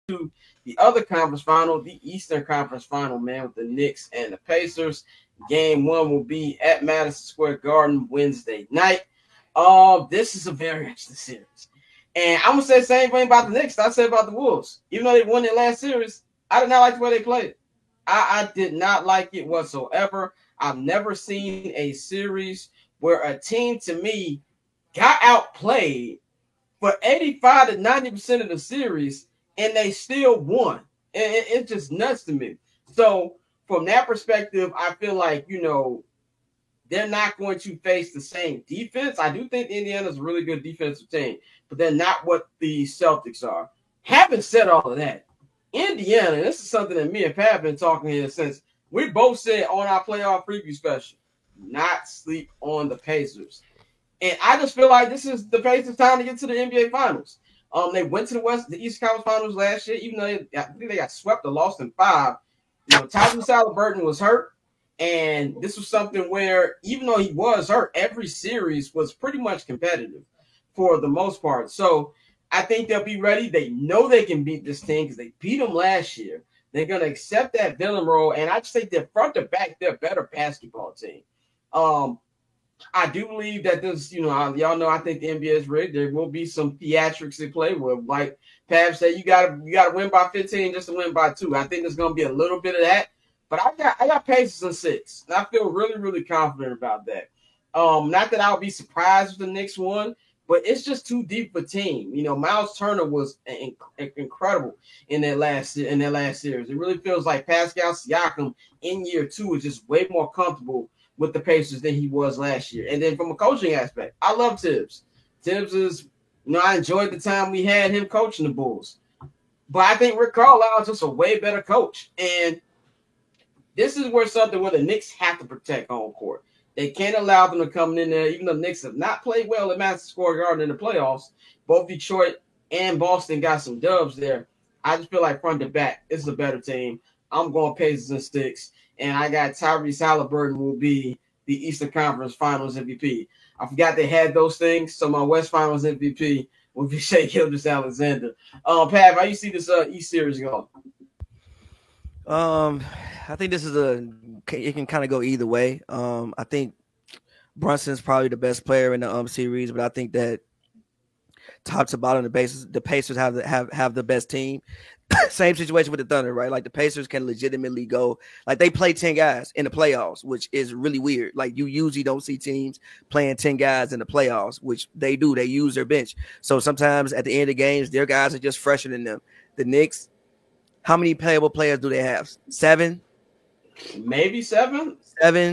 to the other conference final, the Eastern Conference final, man, with the Knicks and the Pacers. Game one will be at Madison Square Garden Wednesday night. This is a very interesting series. And I'm gonna say the same thing about the Knicks I said about the Wolves. Even though they won their last series, I did not like the way they played. I did not like it whatsoever. I've never seen a series where a team to me got outplayed for 85 to 90% of the series and they still won. It's just nuts to me. So from that perspective, I feel like, they're not going to face the same defense. I do think Indiana's a really good defensive team, but they're not what the Celtics are. Having said all of that, Indiana, this is something that me and Pat have been talking here since we both said on our playoff preview special, not sleep on the Pacers. And I just feel like this is the Pacers' time to get to the NBA Finals. They went to the East Conference Finals last year, even though I think they got swept or lost in 5. Tyrese Halliburton was hurt. And this was something where, even though he was hurt, every series was pretty much competitive for the most part. So I think they'll be ready. They know they can beat this team because they beat them last year. They're going to accept that villain role. And I just think they're front to back, they're a better basketball team. I do believe that this, y'all know, I think the NBA is rigged. There will be some theatrics at play with, like Pav said, you gotta win by 15 just to win by 2. I think there's going to be a little bit of that. But I got Pacers in 6. And I feel really, really confident about that. Not that I would be surprised if the Knicks won, but it's just too deep of a team. Miles Turner was incredible in that last series. It really feels like Pascal Siakam in year 2 is just way more comfortable with the Pacers than he was last year. And then from a coaching aspect, I love Tibbs. Tibbs is, I enjoyed the time we had him coaching the Bulls. But I think Rick Carlisle is just a way better coach. And this is where the Knicks have to protect home court. They can't allow them to come in there, even though the Knicks have not played well at Madison Square Garden in the playoffs. Both Detroit and Boston got some dubs there. I just feel like front to back, this is a better team. I'm going Pacers and 6, and I got Tyrese Halliburton will be the Eastern Conference Finals MVP. I forgot they had those things, so my West Finals MVP will be Shai Gilgeous-Alexander. Pat, how you see this East series going? I think this is it can kind of go either way. I think Brunson's probably the best player in the series, but I think that top to bottom, the Pacers have the best team. Same situation with the Thunder, right? Like the Pacers can legitimately go, like they play 10 guys in the playoffs, which is really weird. Like you usually don't see teams playing 10 guys in the playoffs, which they do. They use their bench. So sometimes at the end of games, their guys are just fresher than them. The Knicks, how many playable players do they have? 7? Maybe 7.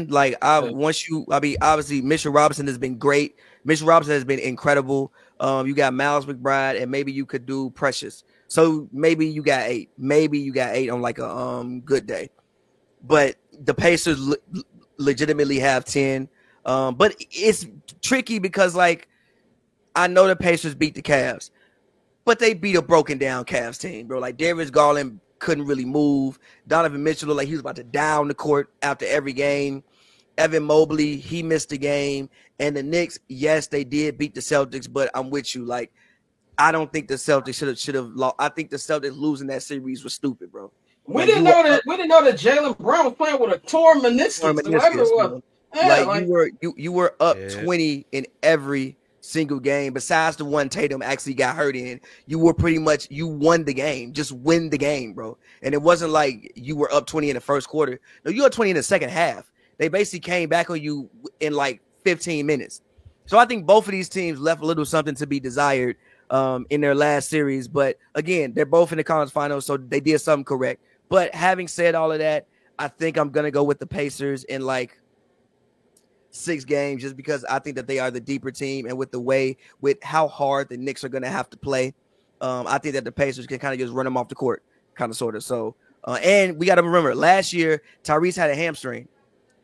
Like obviously Mitchell Robinson has been great. Mitchell Robinson has been incredible. You got Miles McBride, and maybe you could do Precious. So maybe you got 8. Maybe you got 8 on like a good day. But the Pacers legitimately have 10. But it's tricky because like I know the Pacers beat the Cavs, but they beat a broken down Cavs team, bro. Like Darius Garland couldn't really move. Donovan Mitchell looked like he was about to die on the court after every game. Evan Mobley, he missed the game. And the Knicks, yes, they did beat the Celtics, but I'm with you. Like, I don't think the Celtics should have lost. I think the Celtics losing that series was stupid, bro. We didn't know that Jaylen Brown was playing with a torn meniscus. You were up 20 in every single game, besides the one Tatum actually got hurt in. You were pretty much, you won the game. Just win the game, bro. And it wasn't like you were up 20 in the first quarter. No, you were up 20 in the second half. They basically came back on you in like 15 minutes. So I think both of these teams left a little something to be desired in their last series. But again, they're both in the conference finals, so they did something correct. But having said all of that, I think I'm going to go with the Pacers in like 6 games, just because I think that they are the deeper team, and with how hard the Knicks are going to have to play, I think that the Pacers can kind of just run them off the court, kind of sort of. So, and we got to remember, last year Tyrese had a hamstring,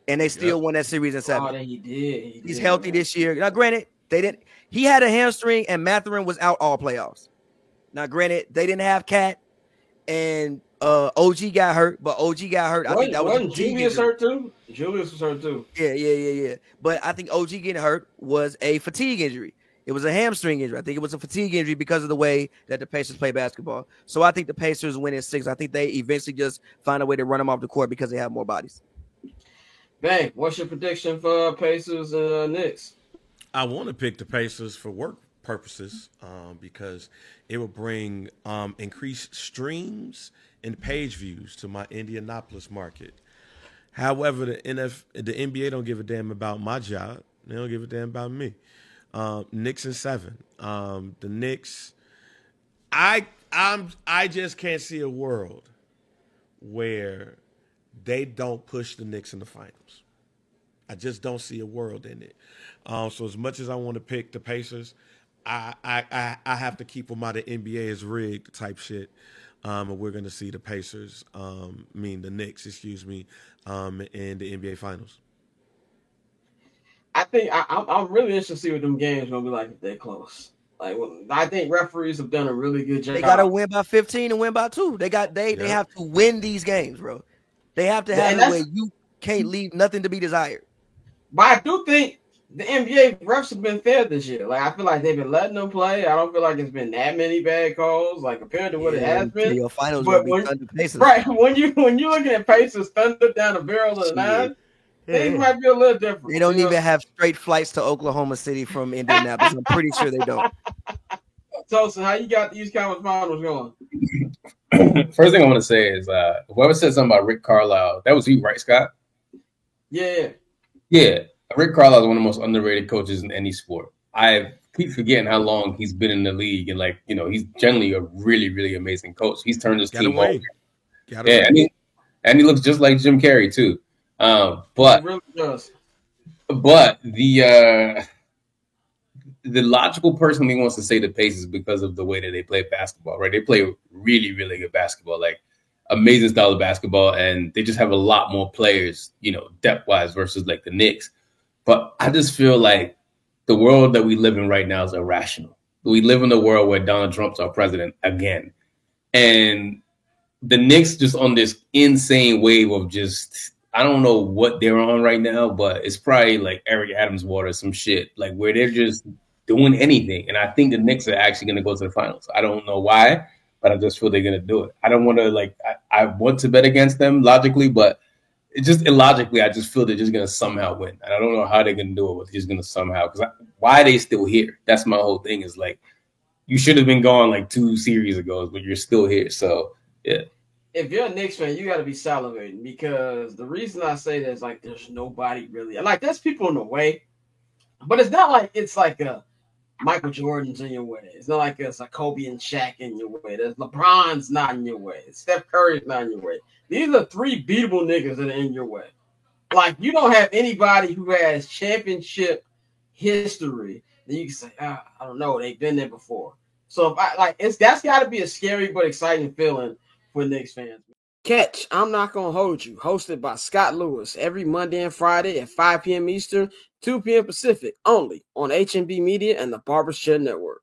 and they still won that series in 7. Oh, he did. He's healthy this year. Now, granted, they didn't. He had a hamstring, and Mathurin was out all playoffs. Now, granted, they didn't have Cat, and OG got hurt, but OG got hurt. I think that was Julius hurt too. Julius was hurt too. Yeah. But I think OG getting hurt was a fatigue injury. It was a hamstring injury. I think it was a fatigue injury because of the way that the Pacers play basketball. So I think the Pacers win in 6. I think they eventually just find a way to run them off the court because they have more bodies. Bang, what's your prediction for Pacers and Knicks? I want to pick the Pacers for work purposes because it will bring increased streams and page views to my Indianapolis market. However, the NBA don't give a damn about my job. They don't give a damn about me. Knicks in 7. The Knicks, I just can't see a world where they don't push the Knicks in the finals. I just don't see a world in it. So as much as I want to pick the Pacers, I have to keep them out of NBA is rigged type shit. And we're going to see the Pacers, the Knicks, in the NBA Finals. I think I'm really interested to see what them games going to be like if they're close. Like, I think referees have done a really good job. They got to win by 15 and win by 2. They have to win these games, bro. They have to have it where you can't leave nothing to be desired. But I do think the NBA refs have been fair this year. Like, I feel like they've been letting them play. I don't feel like it's been that many bad calls, like compared to what it has been. Your finals but when you're looking at Pacers thunder down the barrel of the 9, things might be a little different. They don't even have straight flights to Oklahoma City from Indianapolis. I'm pretty sure they don't. Tosin, how you got the East Conference Finals going? First thing I want to say is whoever said something about Rick Carlisle, that was you, right, Scott? Yeah. Yeah. Rick Carlisle is one of the most underrated coaches in any sport. I keep forgetting how long he's been in the league, and he's generally a really, really amazing coach. He's turned his team over. Yeah, and he looks just like Jim Carrey too. But he really does. But the logical person he wants to say the Pacers because of the way that they play basketball, right? They play really, really good basketball, like amazing style of basketball, and they just have a lot more players, depth-wise versus like the Knicks. But I just feel like the world that we live in right now is irrational. We live in a world where Donald Trump's our president again. And the Knicks just on this insane wave of just, I don't know what they're on right now, but it's probably like Eric Adams water, some shit, like where they're just doing anything. And I think the Knicks are actually going to go to the finals. I don't know why, but I just feel they're going to do it. I don't want to I want to bet against them logically, but it's just illogically, I just feel they're just going to somehow win. And I don't know how they're going to do it, but they're just going to somehow. Because why are they still here? That's my whole thing is like, you should have been gone like 2 series ago, but you're still here. So, yeah. If you're a Knicks fan, you got to be salivating because the reason I say that is like there's nobody really. Like, there's people in the way, but it's not like it's like a Michael Jordan's in your way. It's not like it's a Kobe and Shaq in your way. There's LeBron's not in your way. Steph Curry's not in your way. These are 3 beatable niggas that are in your way. Like, you don't have anybody who has championship history that you can say, I don't know, they've been there before. So that's got to be a scary but exciting feeling for Knicks fans. Catch I'm Not Gonna Hold You, hosted by Scott Lewis, every Monday and Friday at 5 p.m. Eastern, 2 p.m. Pacific, only on HMB Media and the Barbershop Network.